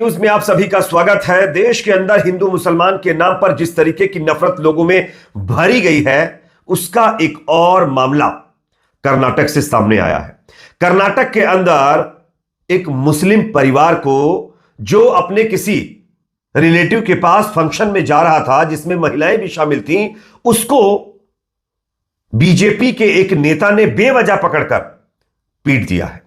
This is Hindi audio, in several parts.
न्यूज में आप सभी का स्वागत है। देश के अंदर हिंदू मुसलमान के नाम पर जिस तरीके की नफरत लोगों में भरी गई है, उसका एक और मामला कर्नाटक से सामने आया है। कर्नाटक के अंदर एक मुस्लिम परिवार को, जो अपने किसी रिलेटिव के पास फंक्शन में जा रहा था जिसमें महिलाएं भी शामिल थीं, उसको बीजेपी के एक नेता ने बेवजह पकड़कर पीट दिया है।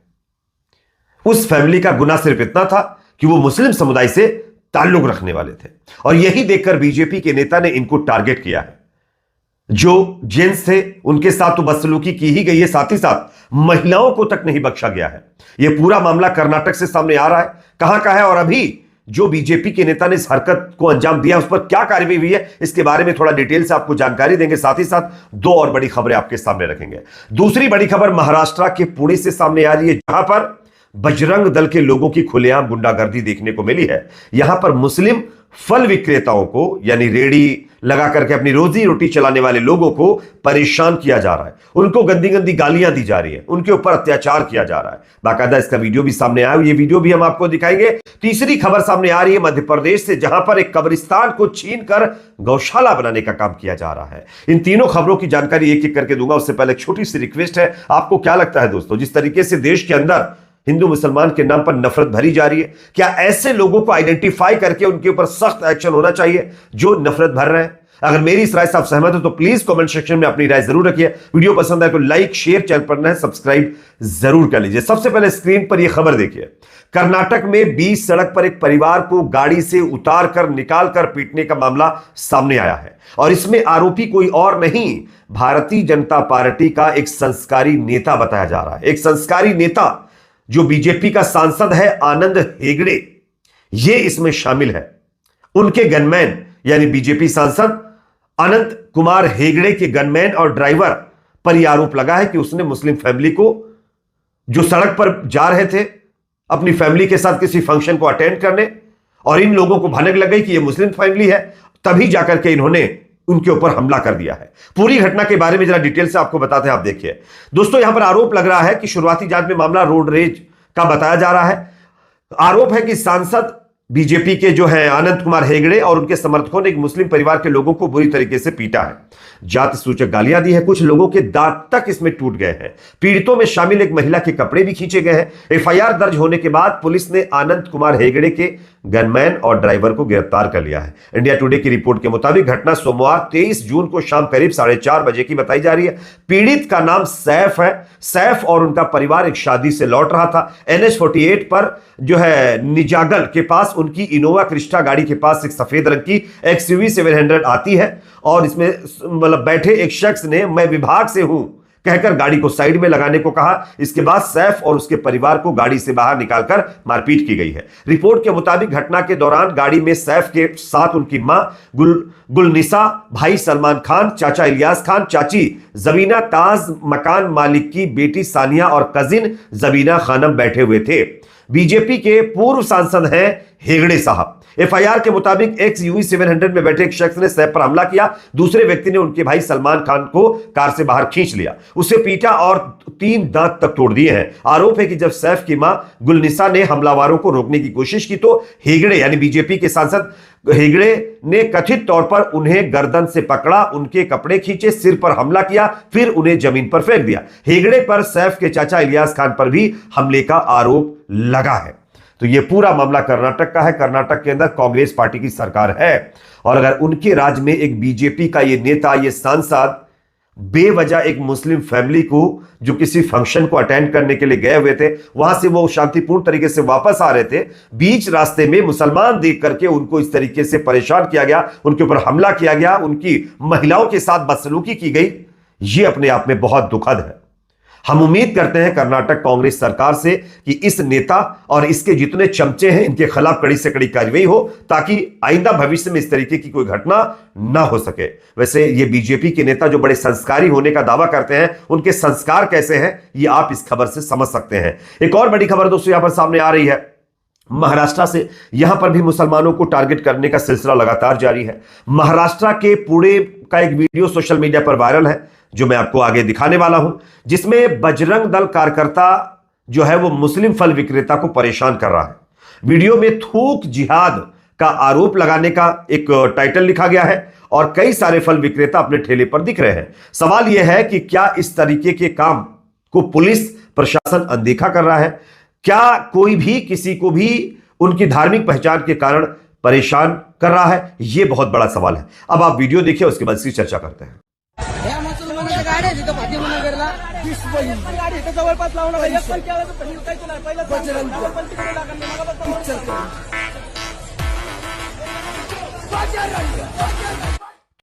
उस फैमिली का गुनाह सिर्फ इतना था कि वो मुस्लिम समुदाय से ताल्लुक रखने वाले थे, और यही देखकर बीजेपी के नेता ने इनको टारगेट किया है। जो जेंट्स थे उनके साथ तो बदसलूकी की ही गई है, साथ ही साथ महिलाओं को तक नहीं बख्शा गया है। यह पूरा मामला कर्नाटक से सामने आ रहा है। कहां का है और अभी जो बीजेपी के नेता ने इस हरकत को अंजाम दिया, उस पर क्या कार्रवाई हुई है, इसके बारे में थोड़ा डिटेल से आपको जानकारी देंगे। साथ ही साथ दो और बड़ी खबरें आपके सामने रखेंगे। दूसरी बड़ी खबर महाराष्ट्र के पुणे से सामने आ रही है, जहां पर बजरंग दल के लोगों की खुलेआम गुंडागर्दी देखने को मिली है। यहां पर मुस्लिम फल विक्रेताओं को, यानी रेडी लगा करके अपनी रोजी रोटी चलाने वाले लोगों को परेशान किया जा रहा है। उनको गंदी गंदी गालियां दी जा रही है, उनके ऊपर अत्याचार किया जा रहा है। बाकायदा इसका वीडियो भी सामने आया, ये वीडियो भी हम आपको दिखाएंगे। तीसरी खबर सामने आ रही है मध्य प्रदेश से, जहां पर एक कब्रिस्तान को छीनकर गौशाला बनाने का काम किया जा रहा है। इन तीनों खबरों की जानकारी एक एक करके दूंगा। उससे पहले एक छोटी सी रिक्वेस्ट है, आपको क्या लगता है दोस्तों, जिस तरीके से देश के अंदर हिंदू मुसलमान के नाम पर नफरत भरी जा रही है, क्या ऐसे लोगों को आइडेंटिफाई करके उनके ऊपर सख्त एक्शन होना चाहिए जो नफरत भर रहे हैं? अगर मेरी इस राय से आप सहमत हो तो प्लीज कमेंट सेक्शन में अपनी राय जरूर रखिए। वीडियो पसंद आए तो लाइक शेयर, चैनल पर नए सब्सक्राइब जरूर कर लीजिए। सबसे पहले स्क्रीन पर यह खबर देखिए। कर्नाटक में बीच सड़क पर एक परिवार को गाड़ी से उतार कर निकाल कर पीटने का मामला सामने आया है, और इसमें आरोपी कोई और नहीं, भारतीय जनता पार्टी का एक संस्कारी नेता बताया जा रहा है। एक संस्कारी नेता जो बीजेपी का सांसद है, आनंद हेगड़े, ये इसमें शामिल है। उनके गनमैन यानी बीजेपी सांसद अनंत कुमार हेगड़े के गनमैन और ड्राइवर पर यह आरोप लगा है कि उसने मुस्लिम फैमिली को, जो सड़क पर जा रहे थे अपनी फैमिली के साथ किसी फंक्शन को अटेंड करने, और इन लोगों को भनक लग गई कि यह मुस्लिम फैमिली है, तभी जाकर के इन्होंने उनके ऊपर हमला कर दिया है। पूरी घटना के बारे में जरा डिटेल से आपको बताते हैं। आप देखिए दोस्तों, यहां पर आरोप लग रहा है कि शुरुआती जांच में मामला रोड रेज का बताया जा रहा है। आरोप है कि सांसद बीजेपी के जो है अनंत कुमार हेगड़े और उनके समर्थकों ने एक मुस्लिम परिवार के लोगों को बुरी तरीके से पीटा है, जाति सूचक गालियां दी है, कुछ लोगों के दांत तक इसमें टूट गए हैं। पीड़ितों में शामिल एक महिला के कपड़े भी खींचे गए हैं। एफआईआर दर्ज होने के बाद पुलिस ने अनंत कुमार हेगड़े के गनमैन और ड्राइवर को गिरफ्तार कर लिया है। इंडिया टुडे की रिपोर्ट के मुताबिक घटना सोमवार 23 जून को शाम करीब 4:30 बजे की बताई जा रही है। पीड़ित का नाम सैफ है। सैफ और उनका परिवार एक शादी से लौट रहा था। NH 48 पर जो है निजागल के पास उनकी इनोवा क्रिस्टा गाड़ी के पास एक सफेद रंग की XUV 700 आती है, और इसमें मतलब बैठे एक शख्स ने मैं विभाग से हूं कहकर गाड़ी को साइड में लगाने को कहा। इसके बाद सैफ और उसके परिवार को गाड़ी से बाहर निकालकर मारपीट की गई है। रिपोर्ट के मुताबिक घटना के दौरान गाड़ी में सैफ के साथ उनकी मां गुलनिसा, भाई सलमान खान, चाचा इलियास खान, चाची जबीना ताज, मकान मालिक की बेटी सानिया और कजिन जबीना खानम बैठे हुए थे। बीजेपी के पूर्व सांसद हैं हेगड़े साहब। एफआईआर के मुताबिक XUV 700 में बैठे एक शख्स ने सैफ पर हमला किया। दूसरे व्यक्ति ने उनके भाई सलमान खान को कार से बाहर खींच लिया, उसे पीटा और 3 दांत तक तोड़ दिए हैं। आरोप है कि जब सैफ की मां गुलनिसा ने हमलावरों को रोकने की कोशिश की तो हेगड़े यानी बीजेपी के सांसद हेगड़े ने कथित तौर पर उन्हें गर्दन से पकड़ा, उनके कपड़े खींचे, सिर पर हमला किया, फिर उन्हें जमीन पर फेंक दिया। हेगड़े पर सैफ के चाचा इलियास खान पर भी हमले का आरोप लगा है। तो यह पूरा मामला कर्नाटक का है। कर्नाटक के अंदर कांग्रेस पार्टी की सरकार है, और अगर उनके राज्य में एक बीजेपी का यह नेता, यह सांसद बेवजह एक मुस्लिम फैमिली को, जो किसी फंक्शन को अटेंड करने के लिए गए हुए थे, वहां से वो शांतिपूर्ण तरीके से वापस आ रहे थे, बीच रास्ते में मुसलमान देख करके उनको इस तरीके से परेशान किया गया, उनके ऊपर हमला किया गया, उनकी महिलाओं के साथ बदसलूकी की गई, ये अपने आप में बहुत दुखद है। हम उम्मीद करते हैं कर्नाटक कांग्रेस सरकार से कि इस नेता और इसके जितने चमचे हैं, इनके खिलाफ कड़ी से कड़ी कार्रवाई हो, ताकि आइंदा भविष्य में इस तरीके की कोई घटना ना हो सके। वैसे ये बीजेपी के नेता जो बड़े संस्कारी होने का दावा करते हैं, उनके संस्कार कैसे हैं, ये आप इस खबर से समझ सकते हैं। एक और बड़ी खबर दोस्तों यहां पर सामने आ रही है महाराष्ट्र से। यहां पर भी मुसलमानों को टारगेट करने का सिलसिला लगातार जारी है। महाराष्ट्र के पुणे का एक वीडियो सोशल मीडिया पर वायरल है, जो मैं आपको आगे दिखाने वाला हूं, जिसमें बजरंग दल कार्यकर्ता जो है वो मुस्लिम फल विक्रेता को परेशान कर रहा है। वीडियो में थूक जिहाद का आरोप लगाने का एक टाइटल लिखा गया है और कई सारे फल विक्रेता अपने ठेले पर दिख रहे हैं। सवाल यह है कि क्या इस तरीके के काम को पुलिस प्रशासन अनदेखा कर रहा है? क्या कोई भी किसी को भी उनकी धार्मिक पहचान के कारण परेशान कर रहा है? यह बहुत बड़ा सवाल है। अब आप वीडियो देखिए, उसके बाद इसकी चर्चा करते हैं।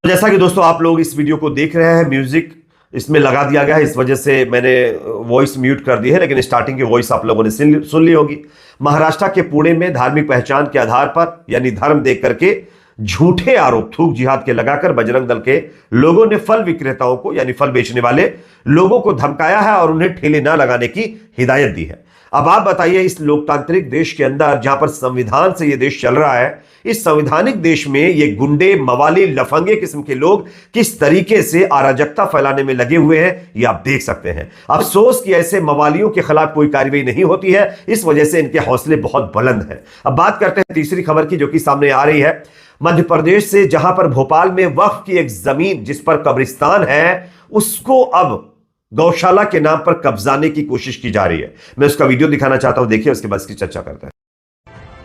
जैसा कि दोस्तों आप लोग इस वीडियो को देख रहे हैं, म्यूजिक इसमें लगा दिया गया है, इस वजह से मैंने वॉइस म्यूट कर दी है, लेकिन स्टार्टिंग की वॉइस आप लोगों ने सुन ली होगी। महाराष्ट्र के पुणे में धार्मिक पहचान के आधार पर यानी धर्म देख करके झूठे आरोप थूक जिहाद के लगाकर बजरंग दल के लोगों ने फल विक्रेताओं को यानी फल बेचने वाले लोगों को धमकाया है और उन्हें ठेले ना लगाने की हिदायत दी है। अब आप बताइए, इस लोकतांत्रिक देश के अंदर जहां पर संविधान से यह देश चल रहा है, इस संवैधानिक देश में ये गुंडे, मवाली, लफंगे किस्म के लोग किस तरीके से अराजकता फैलाने में लगे हुए हैं, ये आप देख सकते हैं। अफसोस कि ऐसे मवालियों के खिलाफ कोई कार्रवाई नहीं होती है, इस वजह से इनके हौसले बहुत बुलंद हैं। अब बात करते हैं तीसरी खबर की, जो कि सामने आ रही है मध्य प्रदेश से, जहां पर भोपाल में वक्फ की एक जमीन जिस पर कब्रिस्तान है, उसको अब गौशाला के नाम पर कब्जाने की कोशिश की जा रही है। मैं उसका वीडियो दिखाना चाहता हूं, देखिए, उसके बाद इसकी चर्चा करते हैं।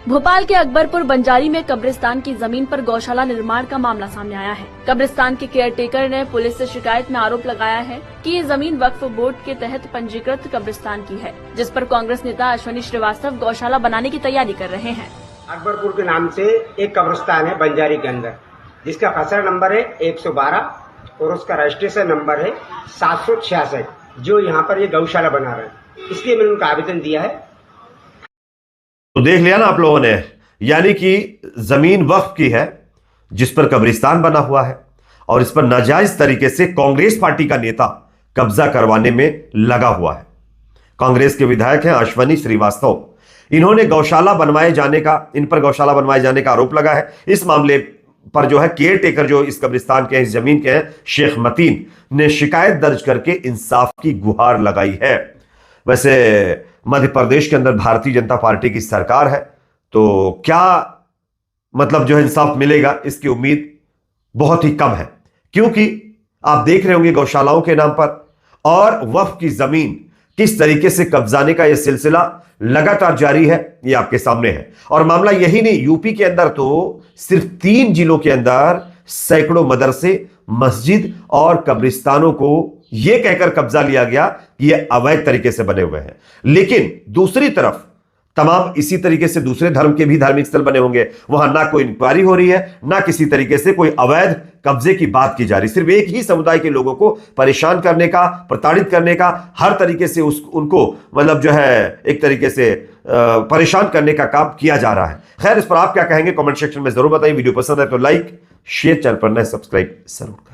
भोपाल के अकबरपुर बंजारी में कब्रिस्तान की जमीन पर गौशाला निर्माण का मामला सामने आया है। कब्रिस्तान के केयरटेकर ने पुलिस से शिकायत में आरोप लगाया है कि ये जमीन वक्फ बोर्ड के तहत पंजीकृत कब्रिस्तान की है, जिस पर कांग्रेस नेता अश्विनी श्रीवास्तव गौशाला बनाने की तैयारी कर रहे हैं। अकबरपुर के नाम से एक कब्रिस्तान है बंजारी के अंदर, जिसका खसरा नंबर है 112 और उसका रजिस्ट्रेशन नंबर है 766, जो यहाँ पर ये गौशाला बना रहे हैं। इसलिए मैंने उनका आवेदन दिया है। तो देख लिया ना आप लोगों ने, यानी कि जमीन वक्फ की है जिस पर कब्रिस्तान बना हुआ है और इस पर नाजायज तरीके से कांग्रेस पार्टी का नेता कब्जा करवाने में लगा हुआ है। कांग्रेस के विधायक हैं अश्विनी श्रीवास्तव, इन्होंने गौशाला बनवाए जाने का, इन पर गौशाला बनवाए जाने का आरोप लगा है। इस मामले पर जो है केयर टेकर जो इस कब्रिस्तान के, इस जमीन के हैं, शेख मतीन ने शिकायत दर्ज करके इंसाफ की गुहार लगाई है। वैसे मध्य प्रदेश के अंदर भारतीय जनता पार्टी की सरकार है, तो क्या मतलब जो है इंसाफ मिलेगा, इसकी उम्मीद बहुत ही कम है, क्योंकि आप देख रहे होंगे गौशालाओं के नाम पर और वक्फ की जमीन किस तरीके से कब्जाने का यह सिलसिला लगातार जारी है, यह आपके सामने है। और मामला यही नहीं, यूपी के अंदर तो सिर्फ 3 जिलों के अंदर सैकड़ों मदरसे, मस्जिद और कब्रिस्तानों को यह कहकर कब्जा लिया गया कि यह अवैध तरीके से बने हुए हैं। लेकिन दूसरी तरफ तमाम इसी तरीके से दूसरे धर्म के भी धार्मिक स्थल बने होंगे, वहां ना कोई इंक्वायरी हो रही है, ना किसी तरीके से कोई अवैध कब्जे की बात की जा रही। सिर्फ एक ही समुदाय के लोगों को परेशान करने का, प्रताड़ित करने का, हर तरीके से उनको मतलब जो है एक तरीके से परेशान करने का काम किया जा रहा है। खैर, इस पर आप क्या कहेंगे कमेंट सेक्शन में जरूर बताइए। वीडियो पसंद है तो लाइक, शेयर, चैनल पर नए सब्सक्राइब जरूर करें।